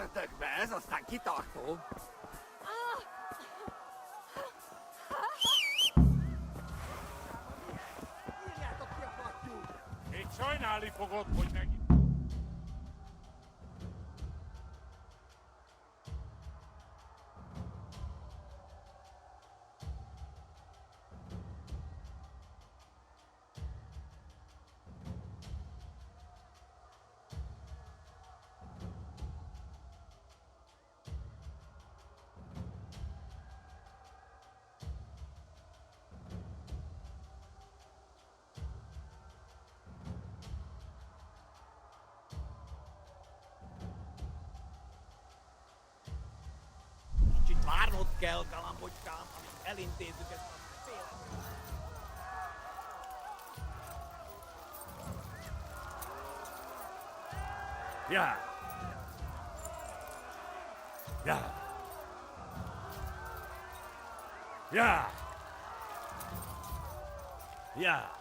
ördögbe, ez aztán kitartó. Írjátok ki a fattyút! Még sajnálni fogod, hogy meg... Kicsit várnod kell, galambocskám, amíg elintézzük ezt a félet. Ja! Ja! Ja! Ja!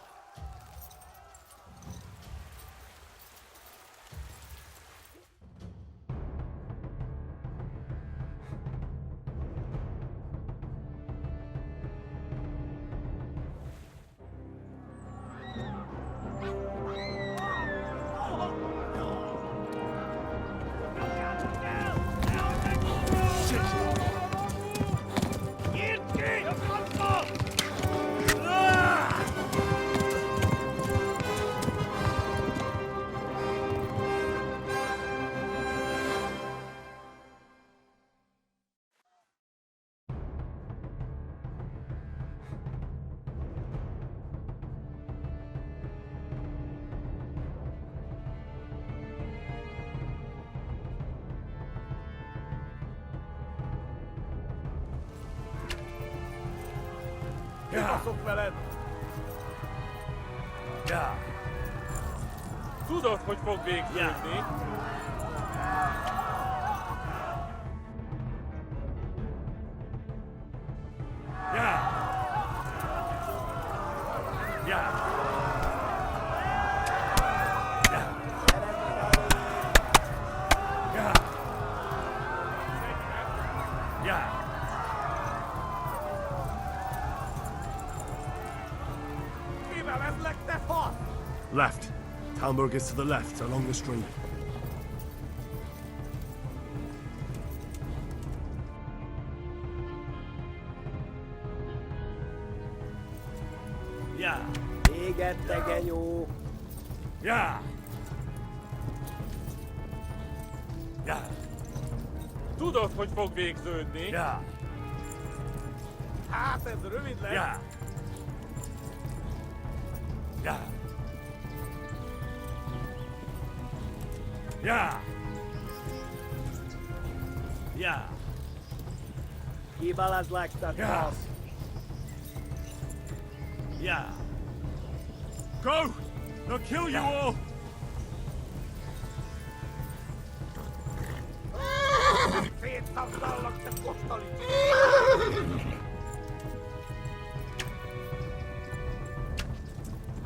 Kibaszok veled! Ja! Tudod, hogy fog végződni? Ja! Ja! Ja! Ja! Ja! Mivel ezlek, te fasz? Left. Talmberg is to the left, along the stream. Ja! Téged, te genyó! Ja! Ja! Tudod, hogy fog végződni? Ja! Hát ez rövid lesz! Ja! Ja! Ja! Ja! Kibalazlak, te Ja! fasz! Ja! Go! They'll kill you all! Szétszabdallak, te kostali!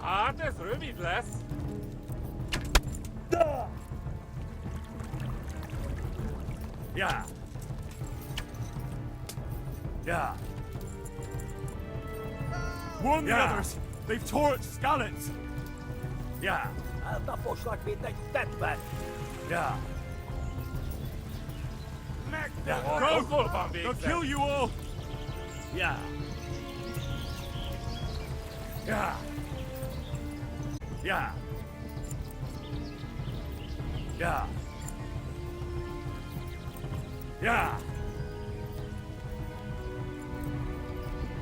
Hát ez rövid lesz. Ja! Ja! Warn the Yeah. others! They've torched Skalitz! Ja! Eltaposlak, mint egy tetvet! Ja! Ja! Hol van They'll végzett? kill you all! Ja! Ja! Ja! Ja! Ja!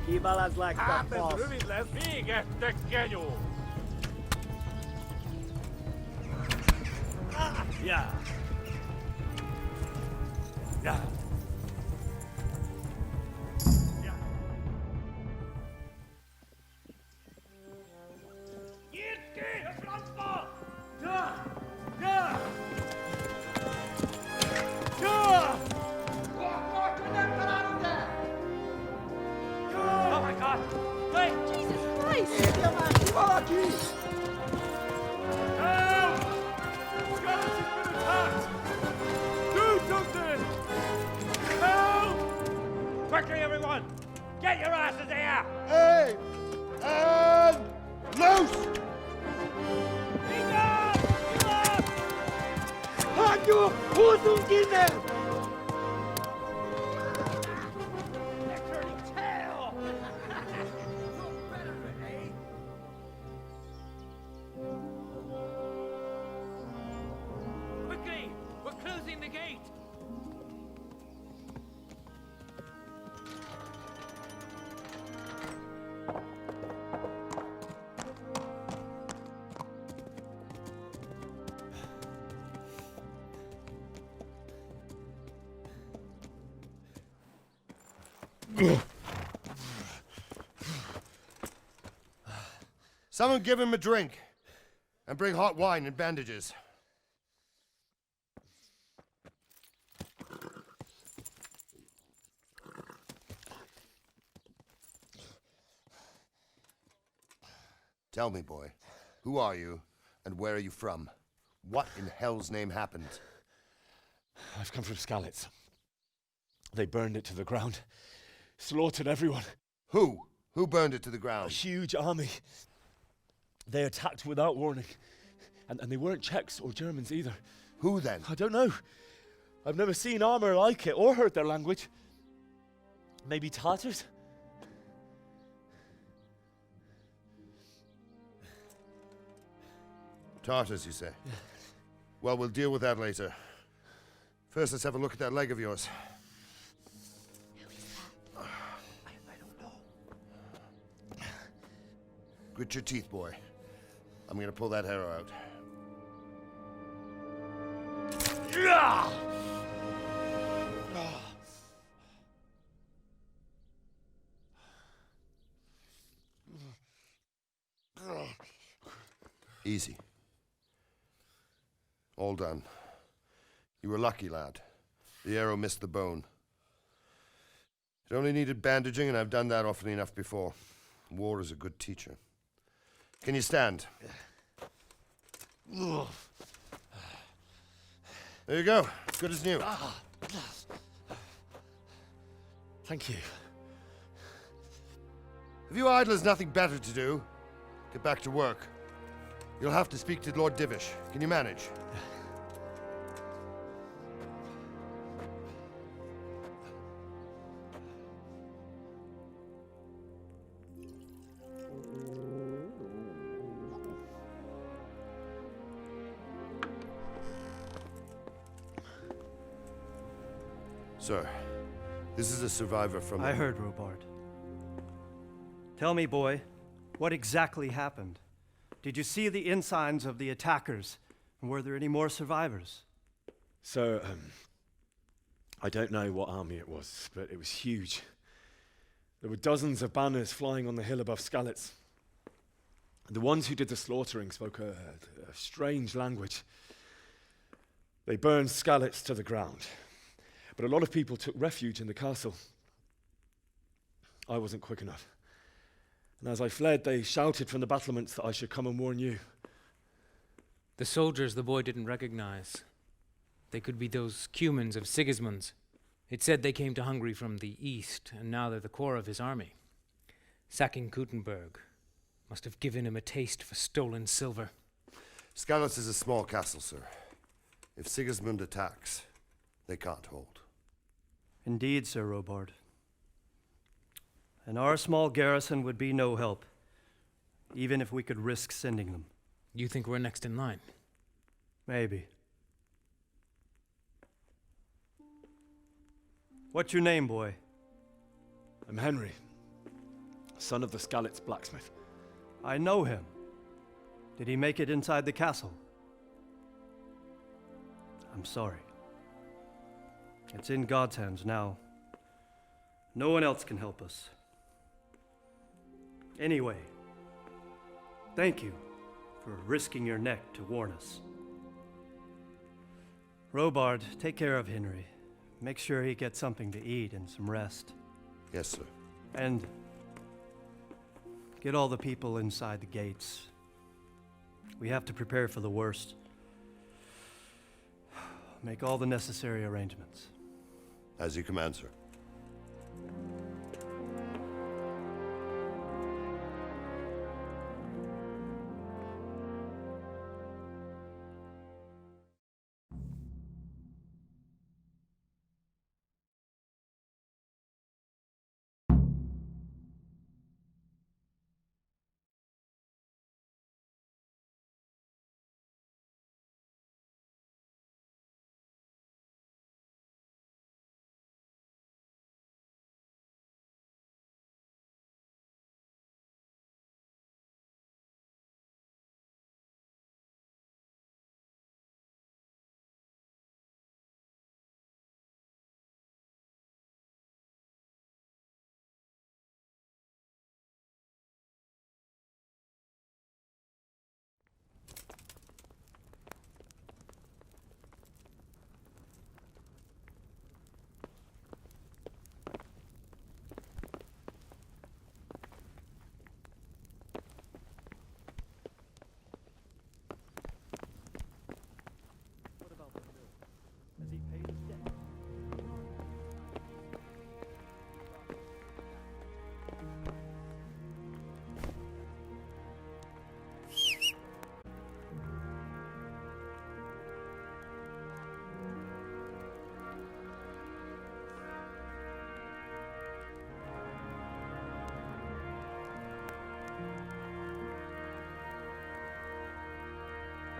Kibalazlak, te Hát ez fasz! rövid lesz. Véget, te genyó! Ja! Ja! Ja! Nyitd ki a francba! Ja! Ja! Ja! Oh my god! Wait! Jesus Christ! Írja már ki valaki! Help! Skeleton's been attacked! Do something! Get your asses here! Hey! And loose! They're turning tail! Quickly! We're closing the gate! Someone give him a drink. And bring hot wine and bandages. Tell me, boy, who are you and where are you from? What in hell's name happened? I've come from Skalitz. They burned it to the ground, slaughtered everyone. Who? Who burned it to the A ground? huge army. They attacked without warning. And they weren't Czechs or Germans either. Who then? I don't know. I've never seen armor like it or heard their language. Maybe Tatars? Tartars, you say? Well, we'll deal with that later. First, let's have a look at that leg of yours. Grit your teeth, boy. I'm gonna pull that arrow out. Easy. All done. You were lucky, lad. The arrow missed the bone. It only needed bandaging, and I've done that often enough before. War is a good teacher. Can you stand? There you go. Good as new. Thank you. Have you idlers nothing better to do? Get back to work. You'll have to speak to Lord Divish. Can you manage? Sir, this is a survivor from... I heard, Robard. Tell me, boy, what exactly happened? Did you see the ensigns of the attackers? And were there any more survivors? So, I don't know what army it was, but it was huge. There were dozens of banners flying on the hill above Skalitz. The ones who did the slaughtering spoke a strange language. They burned Skalitz to the ground. But a lot of people took refuge in the castle. I wasn't quick enough. And as I fled, they shouted from the battlements that I should come and warn you. The soldiers the boy didn't recognize. They could be those Cumans of Sigismund's. It said they came to Hungary from the east, and now they're the core of his army. Sacking Gutenberg must have given him a taste for stolen silver. Skalitz is a small castle, sir. If Sigismund attacks, they can't hold. Indeed, Sir Robard. And our small garrison would be no help, even if we could risk sending them. You think we're next in line? Maybe. What's your name, boy? I'm Henry, son of the Skalitz blacksmith. I know him. Did he make it inside the castle? I'm sorry. It's in God's hands now. No one else can help us. Anyway, thank you for risking your neck to warn us. Robard, take care of Henry. Make sure he gets something to eat and some rest. Yes, sir. And get all the people inside the gates. We have to prepare for the worst. Make all the necessary arrangements. As you command, sir.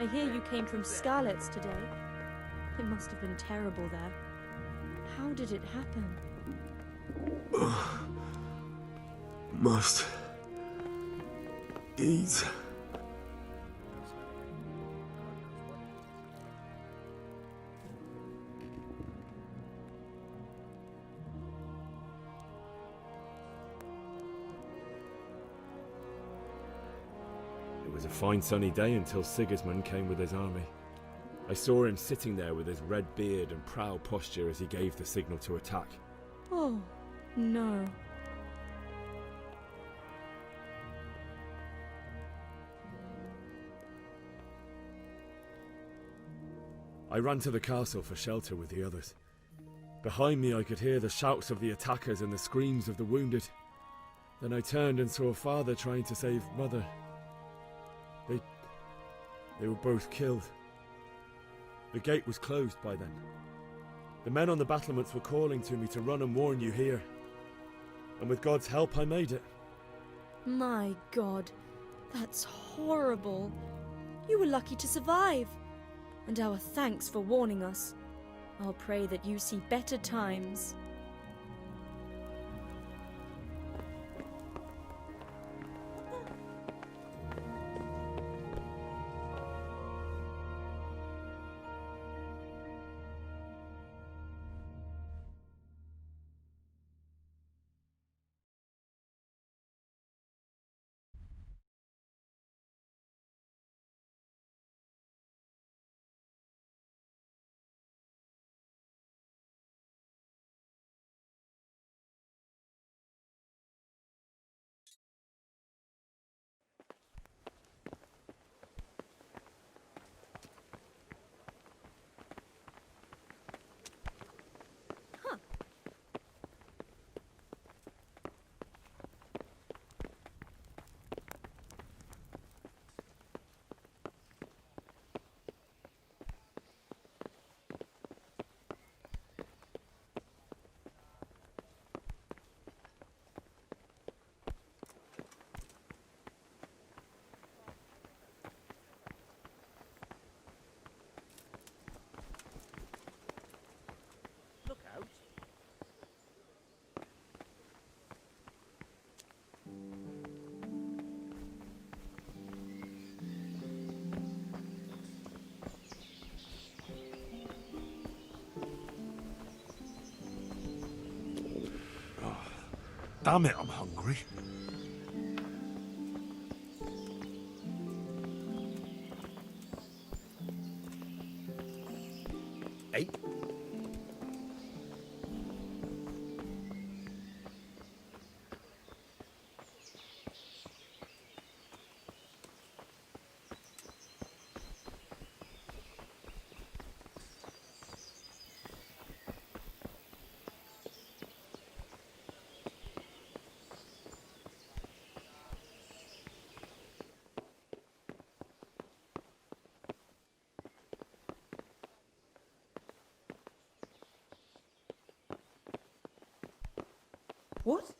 I hear you came from Skalitz today. It must have been terrible there. How did it happen? Must eat. It was a fine sunny day until Sigismund came with his army. I saw him sitting there with his red beard and proud posture as he gave the signal to attack. Oh, no. I ran to the castle for shelter with the others. Behind me I could hear the shouts of the attackers and the screams of the wounded. Then I turned and saw Father trying to save Mother. They were both killed. The gate was closed by then. The men on the battlements were calling to me to run and warn you here. And with God's help I made it. My God, that's horrible. You were lucky to survive. And our thanks for warning us. I'll pray that you see better times. Look out. Damn it, I'm hungry. Hey. What?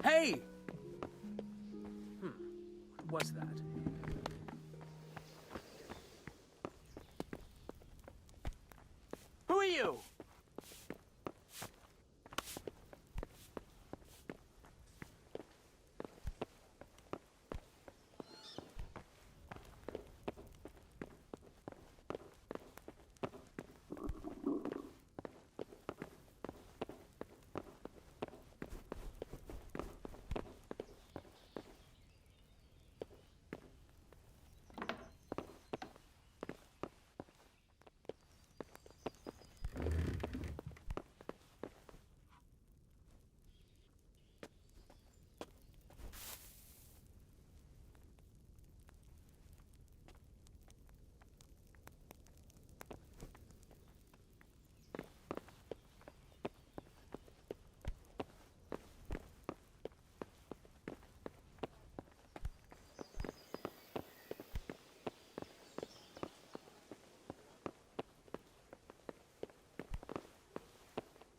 Hey! What was that? Who are you?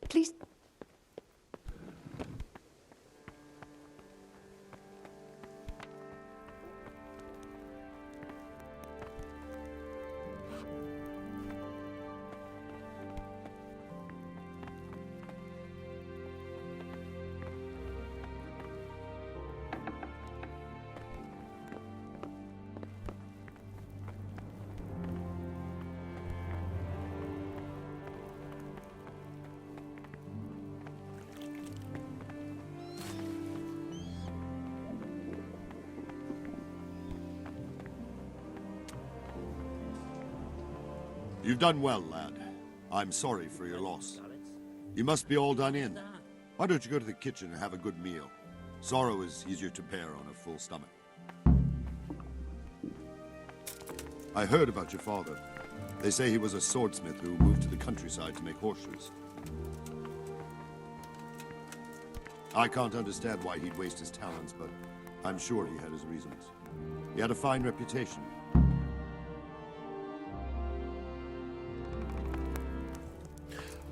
Please. You've done well, lad. I'm sorry for your loss. You must be all done in. Why don't you go to the kitchen and have a good meal? Sorrow is easier to bear on a full stomach. I heard about your father. They say he was a swordsmith who moved to the countryside to make horseshoes. I can't understand why he'd waste his talents, but I'm sure he had his reasons. He had a fine reputation.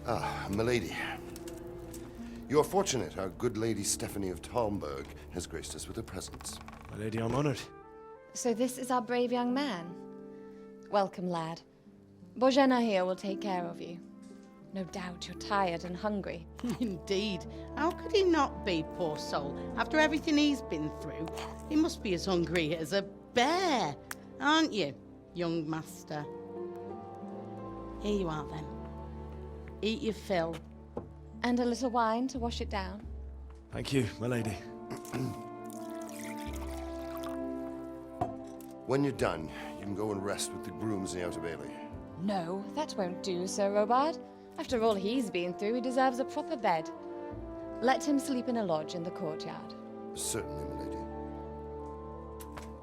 Ah, milady. You are fortunate our good lady Stephanie of Talmberg has graced us with her presence. My lady, I'm honored. So this is our brave young man. Welcome, lad. Bojena here will take care of you. No doubt you're tired and hungry. Indeed. How could he not be, poor soul? After everything he's been through, he must be as hungry as a bear, aren't you, young master? Here you are, then. Eat your fill. And a little wine to wash it down. Thank you, my lady. When you're done, you can go and rest with the grooms in the Outer Bailey. No, that won't do, Sir Robard. After all he's been through, he deserves a proper bed. Let him sleep in a lodge in the courtyard. Certainly, milady.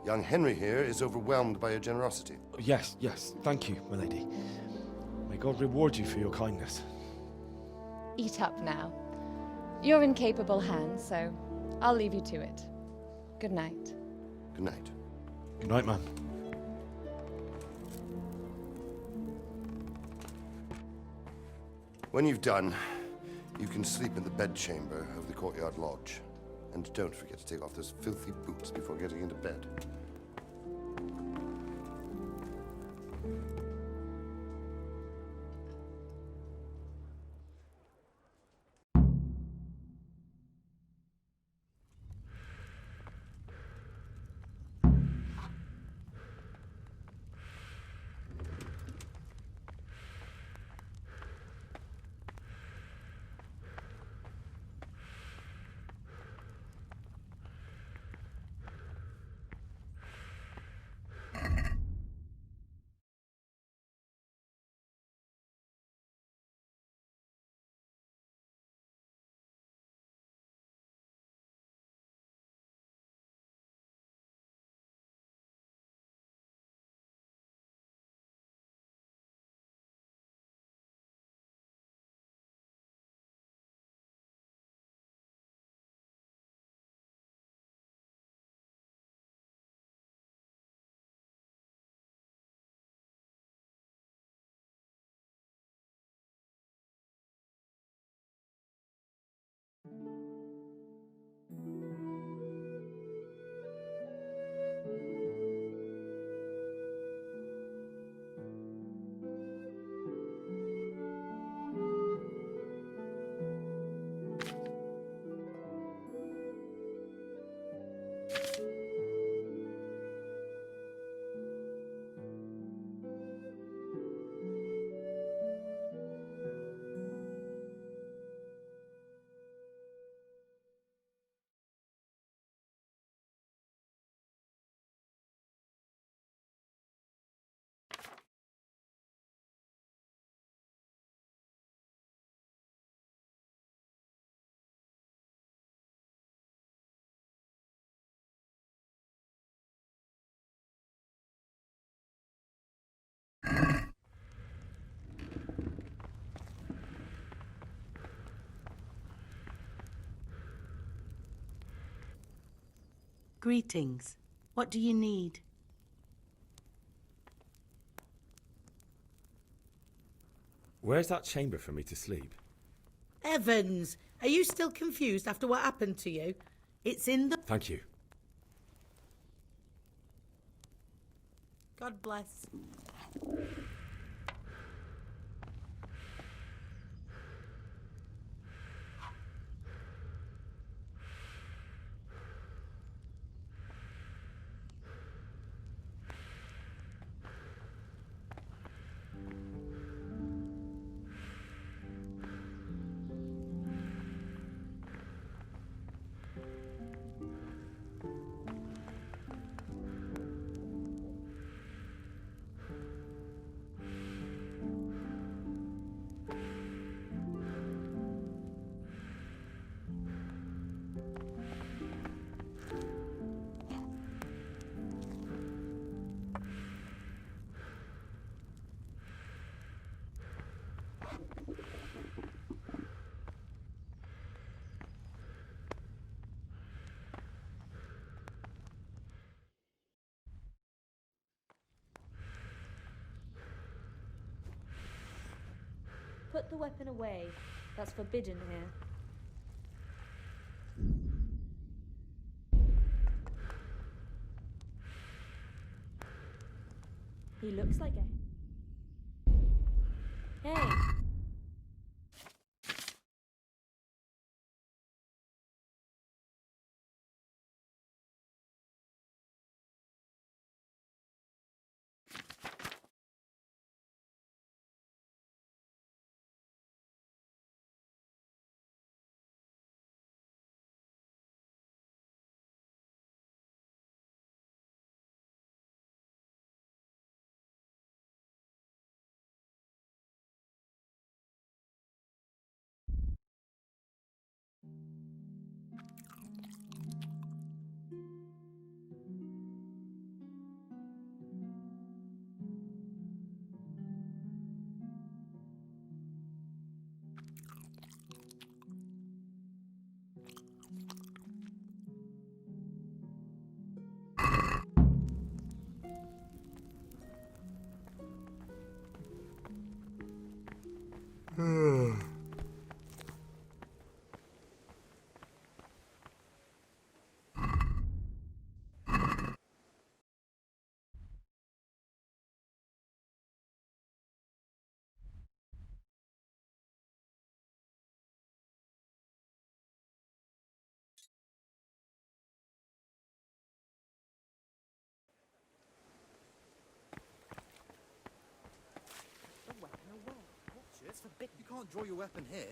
Young Henry here is overwhelmed by your generosity. Yes, yes, thank you, my lady. May God reward you for your kindness. Eat up now. You're in capable hands, so I'll leave you to it. Good night. Good night. Good night, ma'am. When you've done, you can sleep in the bedchamber of the courtyard lodge. And don't forget to take off those filthy boots before getting into bed. Greetings. What do you need? Where's that chamber for me to sleep? Evans, are you still confused after what happened to you? It's in the... Thank you. God bless. Put the weapon away. That's forbidden here. He looks like a... Hey! It's forbidden. You can't draw your weapon here.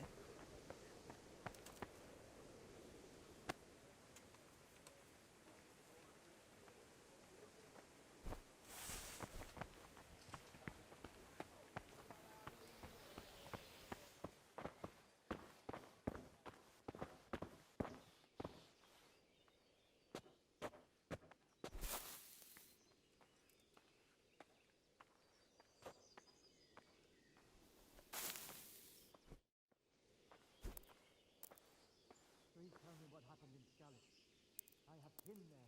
Please tell me what happened in Skalitz. I have been there.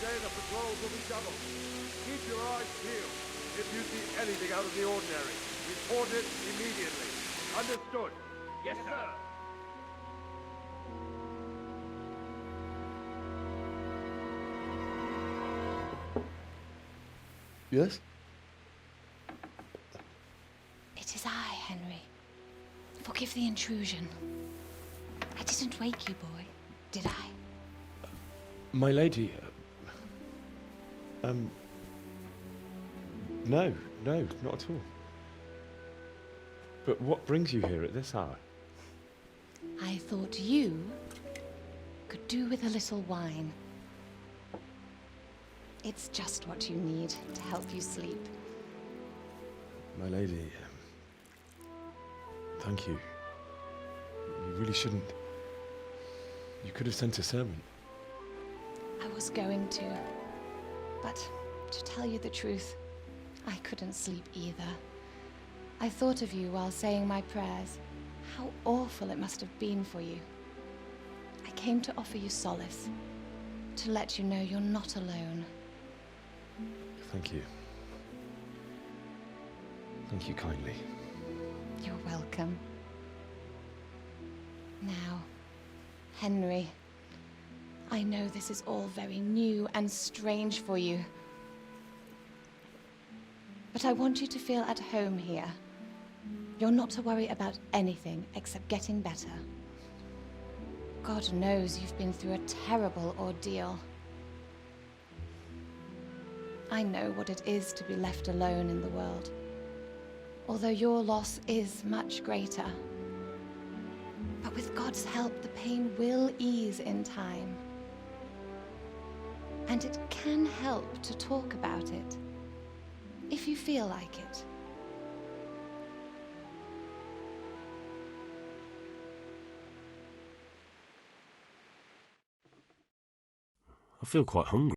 Today the patrols will be doubled. Keep your eyes peeled. If you see anything out of the ordinary, report it immediately. Understood? Yes, sir. Yes? It is I, Henry. Forgive the intrusion. I didn't wake you, boy, did I? My lady, no, not at all. But what brings you here at this hour? I thought you could do with a little wine. It's just what you need to help you sleep. My lady, thank you. You really shouldn't. You could have sent a servant. I was going to. But to tell you the truth, I couldn't sleep either. I thought of you while saying my prayers. How awful it must have been for you. I came to offer you solace. To let you know you're not alone. Thank you. Thank you kindly. You're welcome. Now, Henry, I know this is all very new and strange for you. But I want you to feel at home here. You're not to worry about anything except getting better. God knows you've been through a terrible ordeal. I know what it is to be left alone in the world. Although your loss is much greater. But with God's help, the pain will ease in time. And it can help to talk about it, if you feel like it. I feel quite hungry.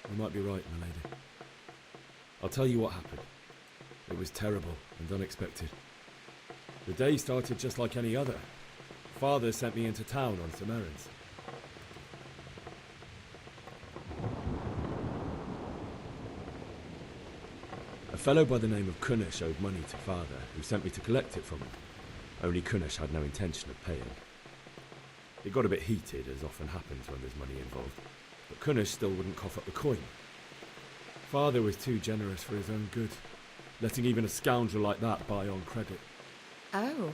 You might be right, my lady. I'll tell you what happened. It was terrible and unexpected. The day started just like any other. Father sent me into town on some errands. A fellow by the name of Kunnish owed money to Father, who sent me to collect it from him. Only Kunnish had no intention of paying. It got a bit heated, as often happens when there's money involved, but Kunnish still wouldn't cough up the coin. Father was too generous for his own good, letting even a scoundrel like that buy on credit. Oh.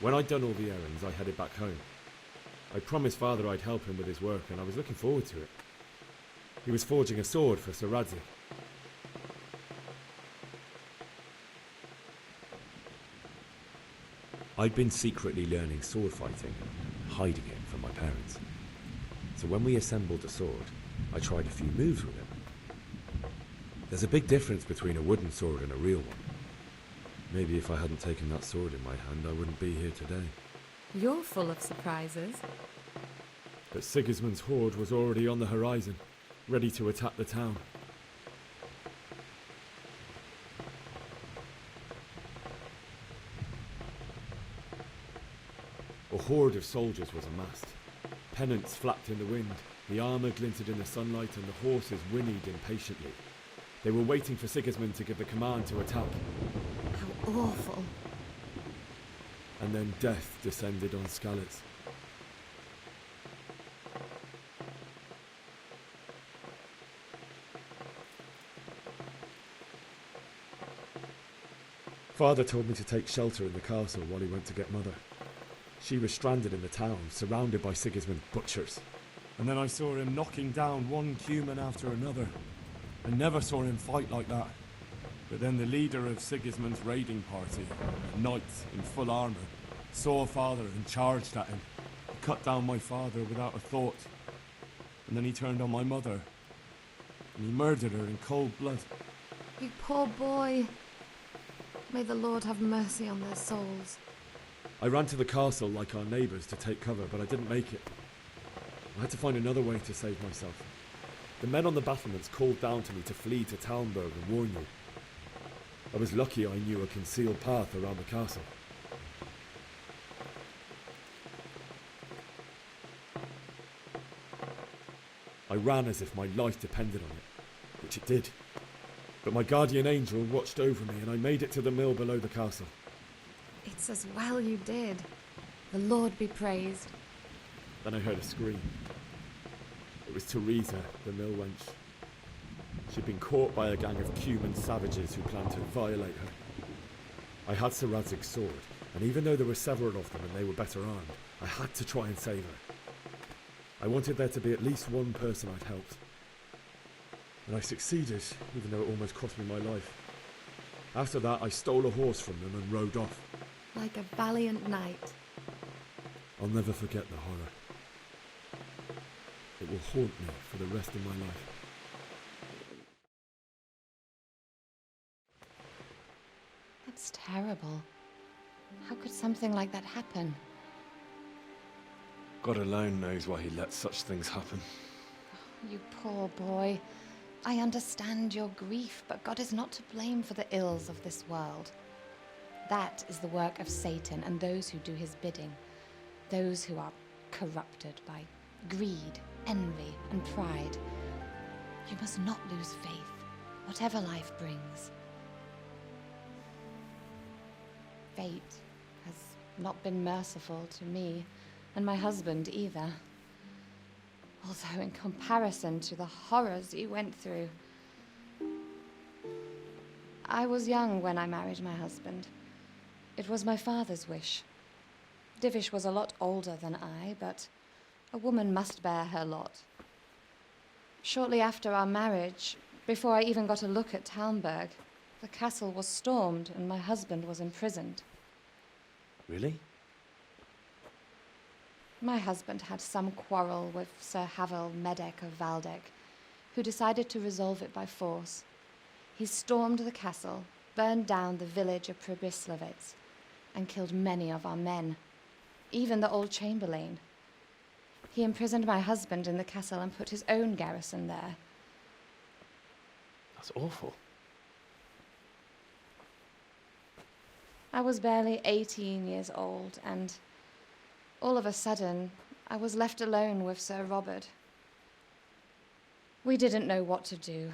When I'd done all the errands, I headed back home. I promised Father I'd help him with his work, and I was looking forward to it. He was forging a sword for Sir Radzig. I'd been secretly learning sword fighting and hiding it from my parents. So when we assembled the sword, I tried a few moves with it. There's a big difference between a wooden sword and a real one. Maybe if I hadn't taken that sword in my hand, I wouldn't be here today. You're full of surprises. But Sigismund's horde was already on the horizon, ready to attack the town. A horde of soldiers was amassed. Pennants flapped in the wind, the armour glinted in the sunlight, and the horses whinnied impatiently. They were waiting for Sigismund to give the command to attack. How awful. And then death descended on Skalitz. Father told me to take shelter in the castle while he went to get Mother. She was stranded in the town, surrounded by Sigismund's butchers. And then I saw him knocking down one human after another. I never saw him fight like that. But then the leader of Sigismund's raiding party, a knight in full armour, saw Father and charged at him. He cut down my father without a thought. And then he turned on my mother. And he murdered her in cold blood. You poor boy. May the Lord have mercy on their souls. I ran to the castle like our neighbours to take cover, but I didn't make it. I had to find another way to save myself. The men on the battlements called down to me to flee to Talmberg and warn you. I was lucky I knew a concealed path around the castle. I ran as if my life depended on it, which it did. But my guardian angel watched over me and I made it to the mill below the castle. It's as well you did. The Lord be praised. Then I heard a scream. It was Teresa, the mill wench. She'd been caught by a gang of Cuman savages who planned to violate her. I had Sir Radzig's sword, and even though there were several of them and they were better armed, I had to try and save her. I wanted there to be at least one person I'd helped. And I succeeded, even though it almost cost me my life. After that, I stole a horse from them and rode off. Like a valiant knight. I'll never forget the horror. It will haunt me for the rest of my life. That's terrible. How could something like that happen? God alone knows why he lets such things happen. You poor boy. I understand your grief, but God is not to blame for the ills of this world. That is the work of Satan and those who do his bidding. Those who are corrupted by greed, envy, and pride. You must not lose faith, whatever life brings. Fate has not been merciful to me, and my husband either. Although in comparison to the horrors you went through. I was young when I married my husband. It was my father's wish. Divish was a lot older than I, but a woman must bear her lot. Shortly after our marriage, before I even got a look at Talmberg, the castle was stormed and my husband was imprisoned. Really? My husband had some quarrel with Sir Havel Medek of Valdek, who decided to resolve it by force. He stormed the castle, burned down the village of Pribyslavitz, and killed many of our men, even the old chamberlain. He imprisoned my husband in the castle and put his own garrison there. That's awful. I was barely 18 years old, and all of a sudden, I was left alone with Sir Robert. We didn't know what to do.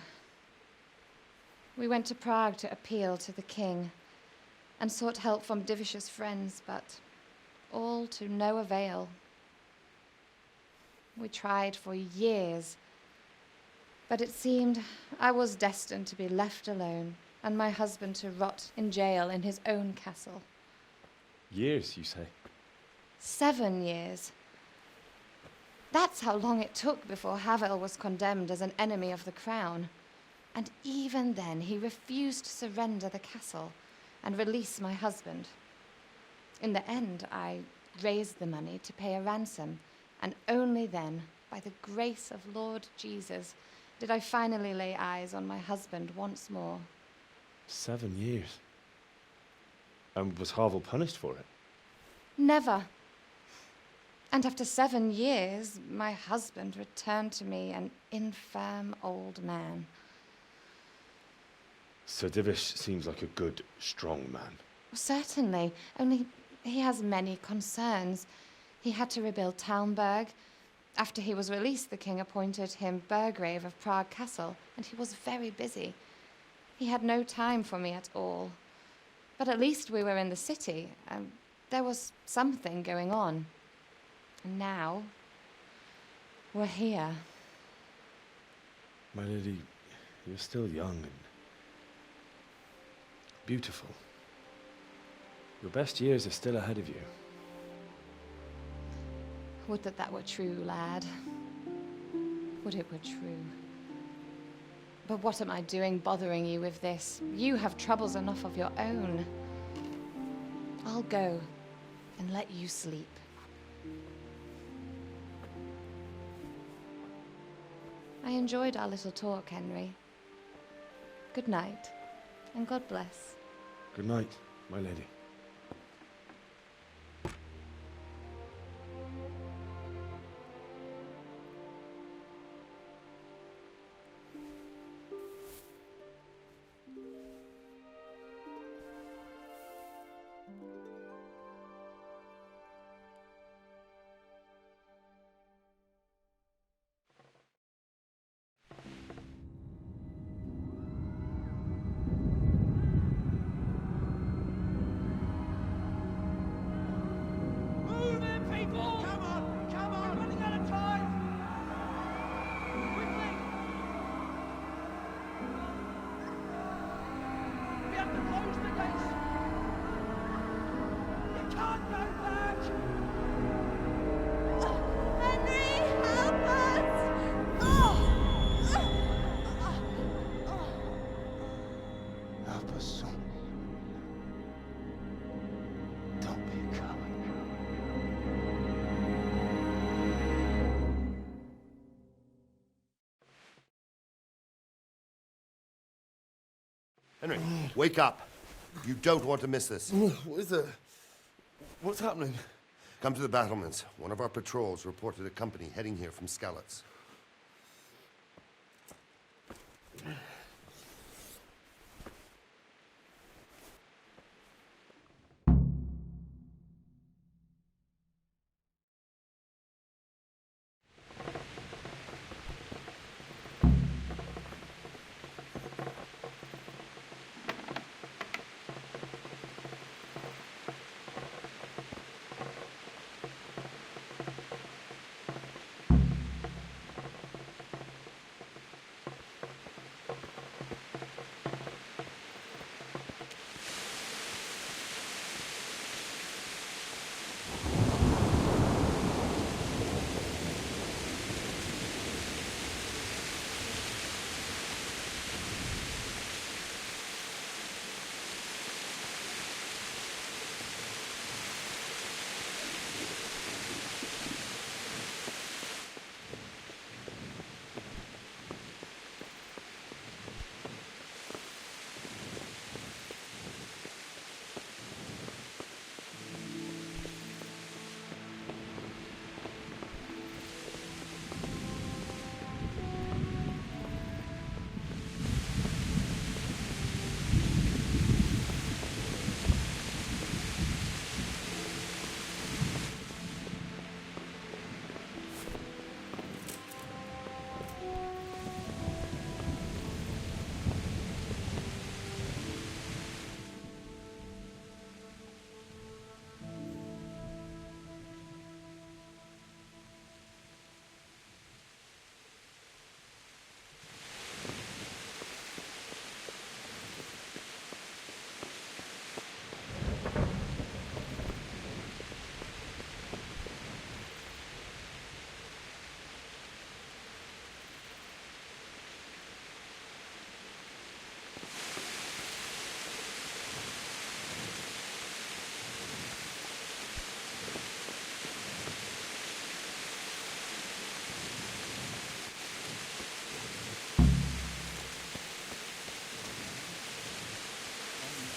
We went to Prague to appeal to the king and sought help from Divish's friends, but all to no avail. We tried for years, but it seemed I was destined to be left alone and my husband to rot in jail in his own castle. Years, you say? 7 years. That's how long it took before Havel was condemned as an enemy of the crown. And even then, he refused to surrender the castle and release my husband. In the end, I raised the money to pay a ransom, and only then, by the grace of Lord Jesus, did I finally lay eyes on my husband once more. 7 years? And was Havel punished for it? Never. And after 7 years, my husband returned to me an infirm old man. Sir Divish seems like a good, strong man. Certainly, only he has many concerns. He had to rebuild Talmberg. After he was released, the king appointed him Burgrave of Prague Castle, and he was very busy. He had no time for me at all. But at least we were in the city, and there was something going on. And now, we're here. My lady, you're still young and beautiful. Your best years are still ahead of you. Would that that were true, lad. Would it were true. But what am I doing bothering you with this? You have troubles enough of your own. I'll go and let you sleep. I enjoyed our little talk, Henry. Good night, and God bless. Good night, my lady. Henry, wake up. You don't want to miss this. What is it? What's happening? Come to the battlements. One of our patrols reported a company heading here from Skalitz.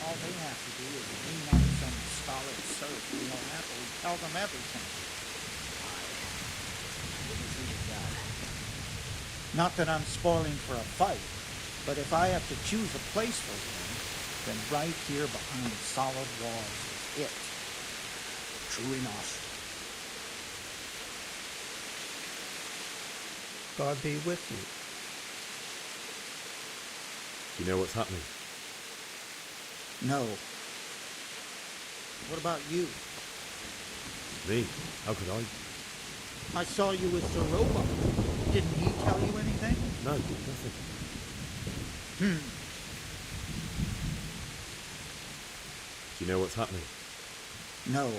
All they have to do is lean on some stolid serf who will happily tell them everything. Not that I'm spoiling for a fight, but if I have to choose a place for him, then right here behind the solid walls is it. True enough. God be with you. You know what's happening? No. What about you? Me? How could I? I saw you with Soroba. Didn't he tell you anything? No, nothing. Do you know what's happening? No.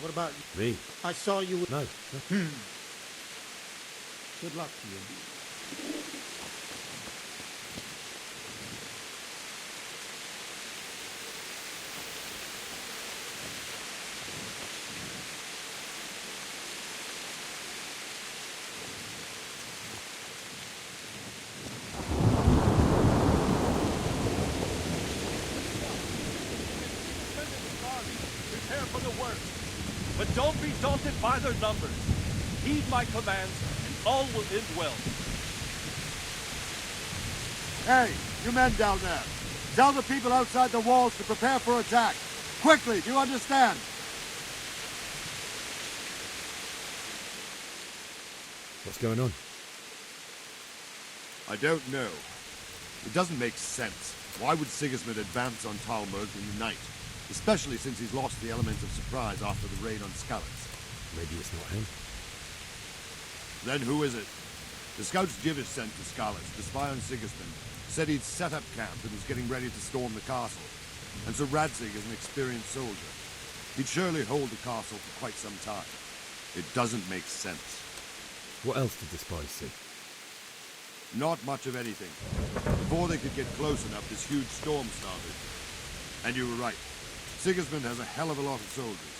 What about you? Me? I saw you with... No, nothing. Good luck to you. Prepare for the worst. But don't be daunted by their numbers. Heed my commands, and all will end well. Hey, you men down there. Tell the people outside the walls to prepare for attack. Quickly, do you understand? What's going on? I don't know. It doesn't make sense. Why would Sigismund advance on Talmud in the night? Especially since he's lost the element of surprise after the raid on Skalitz. Maybe it's not him. Then who is it? The scouts Jivish sent to Skalitz to spy on Sigismund said he'd set up camp and was getting ready to storm the castle. And so Radzig is an experienced soldier. He'd surely hold the castle for quite some time. It doesn't make sense. What else did the spies see? Not much of anything. Before they could get close enough, this huge storm started. And you were right. Sigismund has a hell of a lot of soldiers,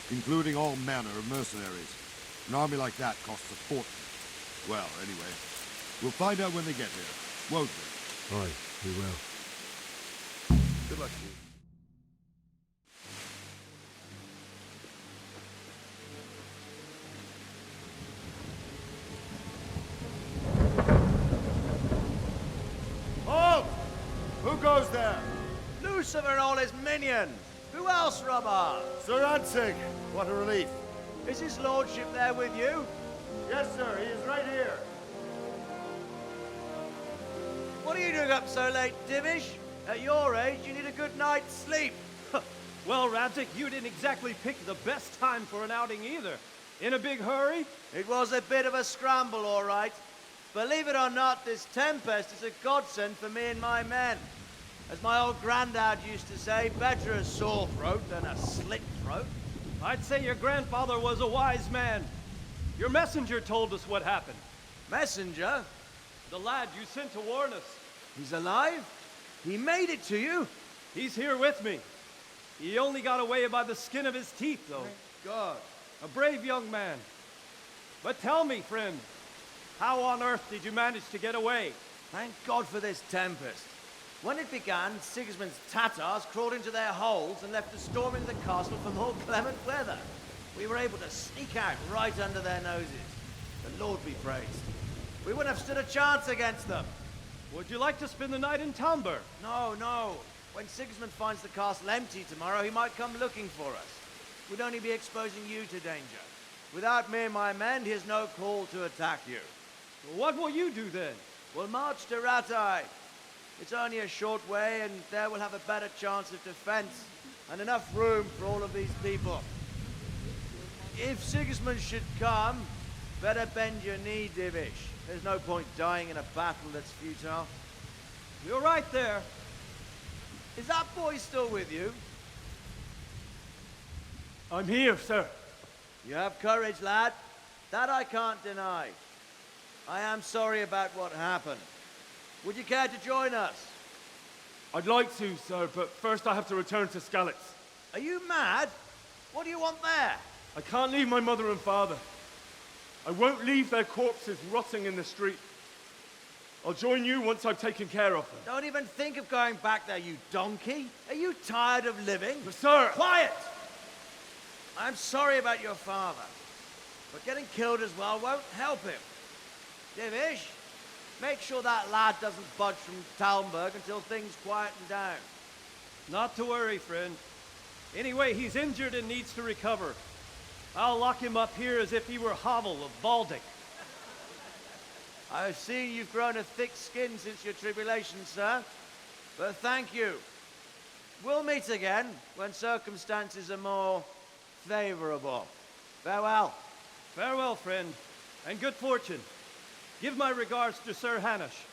including all manner of mercenaries. An army like that costs a fortune. Well, anyway, we'll find out when they get here, won't we? Aye, we will. Good luck to you. there? Lucifer and all his minions. Who else, Robert? Sir Ansig. What a relief. Is his lordship there with you? Yes, sir. He is right here. What are you doing up so late, Divish? At your age, you need a good night's sleep. Well, Radzik, you didn't exactly pick the best time for an outing either. In a big hurry? It was a bit of a scramble, all right. Believe it or not, this tempest is a godsend for me and my men. As my old granddad used to say, better a sore throat than a slit throat. I'd say your grandfather was a wise man. Your messenger told us what happened. Messenger? The lad you sent to warn us. He's alive? He made it to you? He's here with me. He only got away by the skin of his teeth, though. Thank God. A brave young man. But tell me, friend, how on earth did you manage to get away? Thank God for this tempest. When it began, Sigismund's Tatars crawled into their holes and left us storming the castle for more clement weather. We were able to sneak out right under their noses. The Lord be praised. We wouldn't have stood a chance against them. Would you like to spend the night in Tamber? No, no. When Sigismund finds the castle empty tomorrow, he might come looking for us. We'd only be exposing you to danger. Without me and my men, he has no call to attack you. What will you do then? We'll march to Rattay. It's only a short way, and there we'll have a better chance of defense and enough room for all of these people. If Sigismund should come, better bend your knee, Divish. There's no point dying in a battle that's futile. You're right there. Is that boy still with you? I'm here, sir. You have courage, lad. That I can't deny. I am sorry about what happened. Would you care to join us? I'd like to, sir, but first I have to return to Skalitz. Are you mad? What do you want there? I can't leave my mother and father. I won't leave their corpses rotting in the street. I'll join you once I've taken care of them. Don't even think of going back there, you donkey. Are you tired of living? But sir! Quiet! I'm sorry about your father, but getting killed as well won't help him. Divish, make sure that lad doesn't budge from Talmberg until things quieten down. Not to worry, friend. Anyway, he's injured and needs to recover. I'll lock him up here as if he were Havel of Baldic. I've seen you've grown a thick skin since your tribulation, sir. But thank you. We'll meet again when circumstances are more favorable. Farewell. Farewell, friend, and good fortune. Give my regards to Sir Hanush.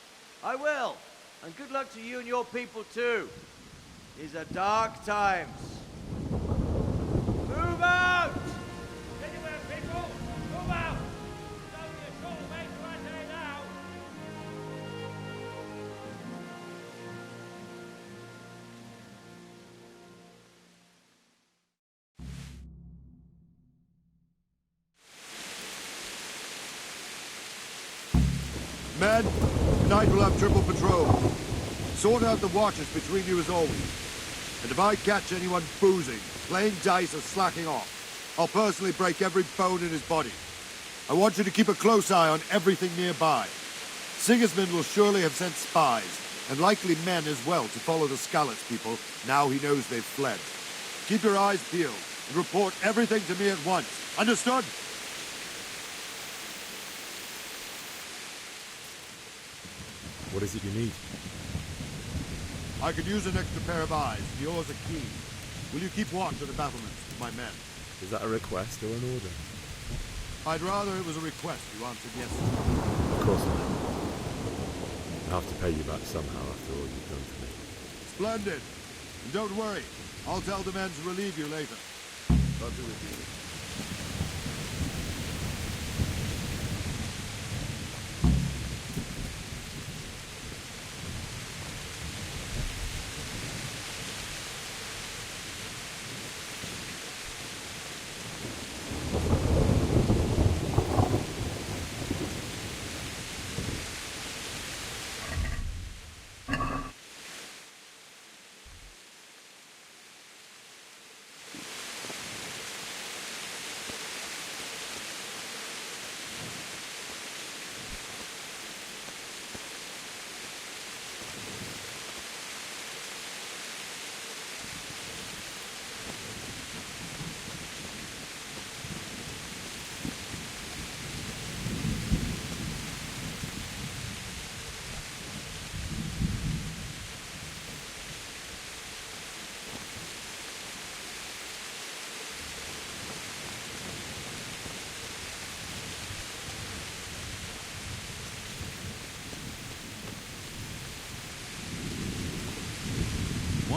I will. And good luck to you and your people, too. These are dark times. Move out! Anywhere, people! Move out! It's only a short way to Rattay now! Men, tonight we'll have triple patrol. Sort out the watches between you as always. And if I catch anyone boozing, playing dice or slacking off, I'll personally break every bone in his body. I want you to keep a close eye on everything nearby. Sigismund will surely have sent spies, and likely men as well, to follow the Skalitz people now he knows they've fled. Keep your eyes peeled, and report everything to me at once. Understood? What is it you need? I could use an extra pair of eyes. Yours are keen. Will you keep watch at the battlements with my men? Is that a request or an order? I'd rather it was a request you answered yes to. Of course not. I'll have to pay you back somehow after all you've done for me. Splendid. And don't worry. I'll tell the men to relieve you later. I'll do it.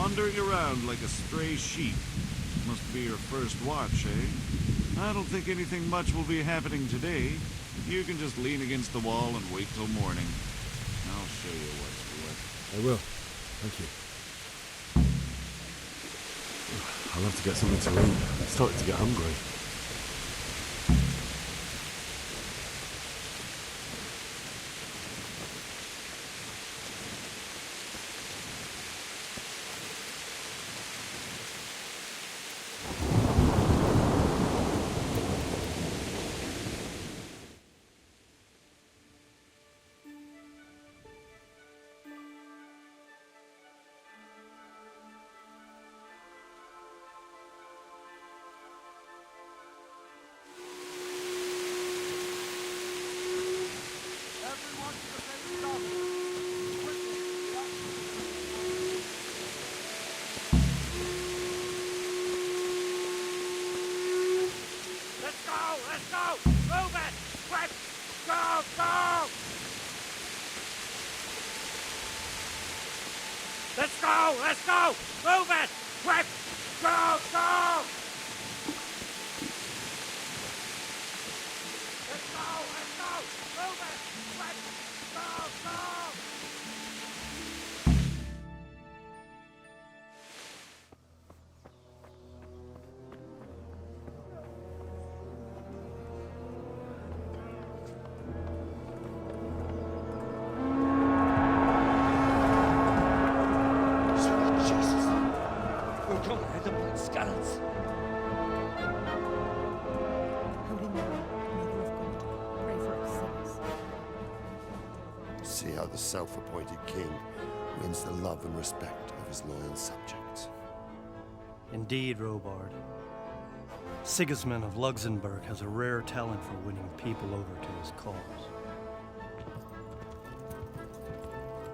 Wandering around like a stray sheep. Must be your first watch, eh? I don't think anything much will be happening today. You can just lean against the wall and wait till morning. I'll show you what's what. I will. Thank you. I'll have to get something to eat. I'm starting to get hungry. Let's go! Move it! Quick! Go! Go! Let's go! Let's go! Move it! Quick! Go! Go! Let's go! Let's go! Move it! Quick! Go! Go! See how the self-appointed king wins the love and respect of his loyal subjects. Indeed, Robard. Sigismund of Luxembourg has a rare talent for winning people over to his cause.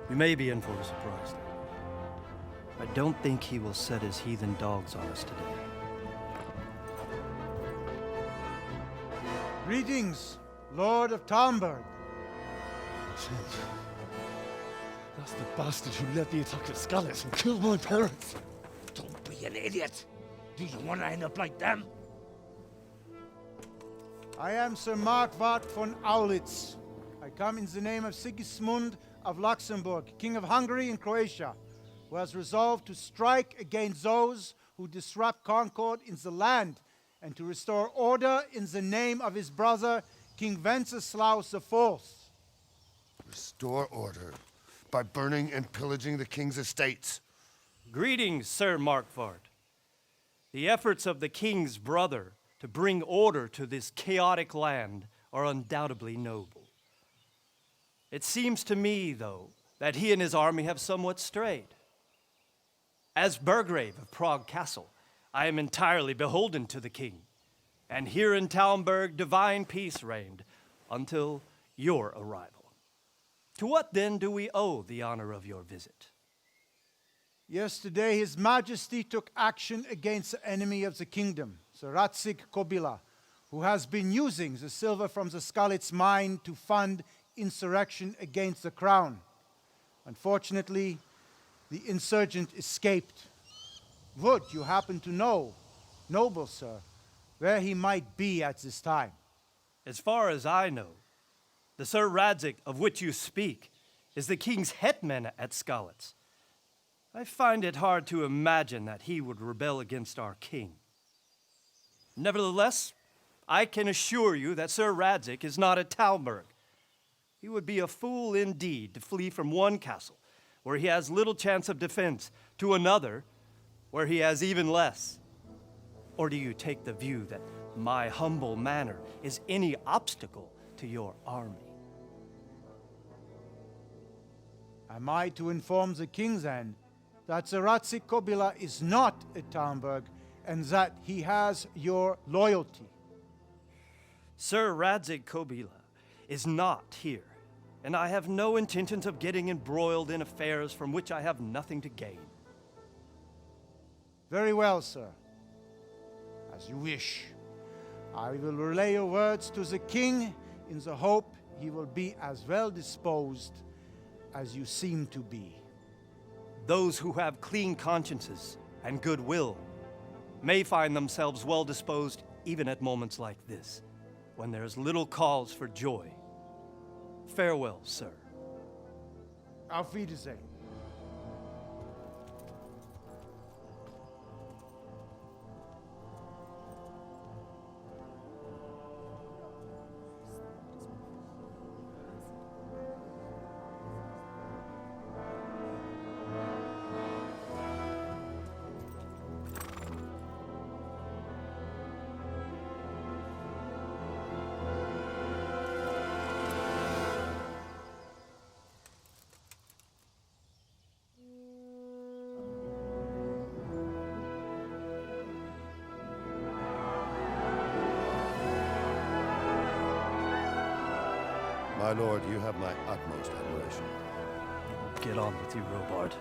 We may be in for a surprise, though. I don't think he will set his heathen dogs on us today. Greetings, Lord of Talmberg. That's the bastard who led the attack at Skalitz and killed my parents. Don't be an idiot! Do you want to end up like them? I am Sir Markwart von Aulitz. I come in the name of Sigismund of Luxembourg, King of Hungary and Croatia, who has resolved to strike against those who disrupt concord in the land and to restore order in the name of his brother, King Wenceslaus IV. Restore order by burning and pillaging the king's estates. Greetings, Sir Markwart. The efforts of the king's brother to bring order to this chaotic land are undoubtedly noble. It seems to me, though, that he and his army have somewhat strayed. As Burgrave of Prague Castle, I am entirely beholden to the king, and here in Talmberg divine peace reigned until your arrival. To what then do we owe the honor of your visit? Yesterday, His Majesty took action against the enemy of the kingdom, Sir Radzig Kobyla, who has been using the silver from the Skalitz mine to fund insurrection against the crown. Unfortunately, the insurgent escaped. Would you happen to know, noble sir, where he might be at this time? As far as I know, the Sir Radzig of which you speak is the king's hetman at Skalitz. I find it hard to imagine that he would rebel against our king. Nevertheless, I can assure you that Sir Radzig is not at Talmberg. He would be a fool indeed to flee from one castle, where he has little chance of defense, to another, where he has even less. Or do you take the view that my humble manner is any obstacle to your army? Am I to inform the king then that Sir Radzig Kobyla is not at Talmberg and that he has your loyalty? Sir Radzig Kobyla is not here, and I have no intentions of getting embroiled in affairs from which I have nothing to gain. Very well, sir. As you wish. I will relay your words to the king in the hope he will be as well disposed as you seem to be. those who have clean consciences and goodwill may find themselves well disposed even at moments like this, when there is little cause for joy. Farewell, sir. Auf Wiedersehen. My lord, you have my utmost admiration. Get on with you, Robard.